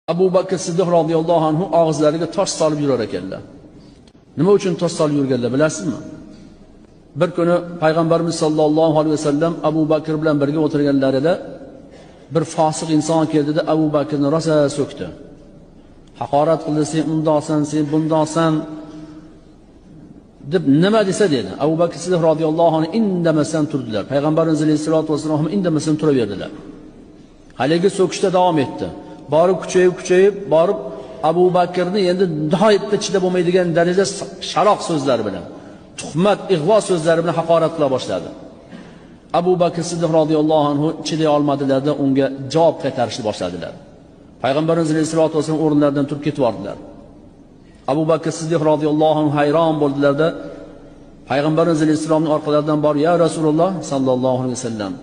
Abu Bakr Siddiq radhiyallohu anhu og'izlariga tosh solib yurar ekanlar. Nima uchun tosh solib yurganlar bilasizmi? Bir kuni payg'ambarimiz sollallohu alayhi vasallam Abu Bakr bilan birga o'tirganlarida bir fosiq inson keldida Abu Bakrni rosa so'kdi. Haqorat qildi, sen undoqsan, sen bundoqsan deb nima desa dedi. Abu Bakr Siddiq radhiyallohu anhu indamasdan turdilar. Payg'ambarimiz sollallohu alayhi vasallam indamasdan turaverdilar. Haligi so'kishda davom etdi. Borib kuchayib borib Abu Bakrni endi nihoyatda chidab bo'lmaydigan darajada sharoq so'zlar bilan, tuhmat, ig'vo so'zlari bilan haqorat qila boshladi. Abu Bakr Siddiq radhiyallohu anhu chiday olmadilarda unga javob qaytarishni boshladilar. Payg'ambarimiz sollallohu alayhi vasallam o'rinlaridan turib ketib bordilar. Abu Bakr Siddiq radhiyallohu anhu hayron bo'ldilarda Payg'ambarimiz sollallohu alayhi vasallamning orqalaridan borib, "Ya Rasululloh sallallohu alayhi vasallam,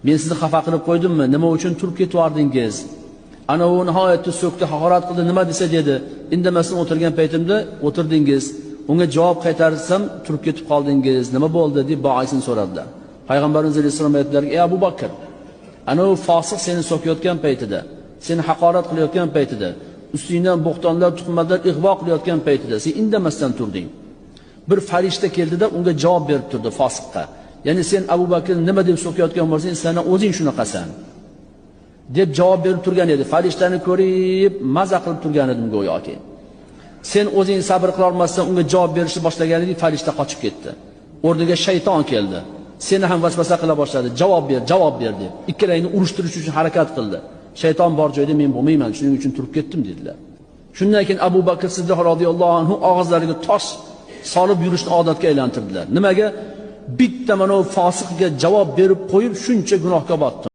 men sizni xafa qilib qo'ydimmi? Nima uchun turib ketibordingiz? Ana u nihoyatda so'kdi, haqorat qildi, nima desa dedi. Indamasdan o'tirgan paytimda o'tirdingiz. Unga javob qaytarsam turib ketib qoldingiz. Nima bo'ldi?" deb boisini so'radilar. Payg'ambarimiz sollallohu alayhi vasallam aytdilar: "Ey Abu Bakr, ana u fosiq seni so'kayotgan paytida, seni haqorat qilayotgan paytida, ustingdan bo'xtonlar, tuhmatlar ig'vo qilayotgan paytida sen indamasdan turding. Bir farishta keldida unga javob berib turdi fosiqqa. Ya'ni sen Abu Bakr nima deb so'kayotgan bo'lsang, sen o'zing shunaqasan" deb javob berib turgan edi. Farishtani ko'rib maza qilib turgan edim go'yoki. Sen o'zing sabr qila olmasdan unga javob berishni boshlagan eding, farishta qochib ketdi. O'rniga shayton keldi. Seni ham vasvasa qila boshladi. Javob ber deb. Ikkalangni urushtirish uchun harakat qildi. Shayton bor joyda men bo'lmayman, shuning uchun turib ketdim dedilar. Shundan keyin Abu Bakr Siddiq radhiyallohu anhu og'izlariga tosh solib yurishni odatga aylantirdilar. Nimaga? Bitta mana fosiqga javob berib qo'yib shuncha gunohga botdi.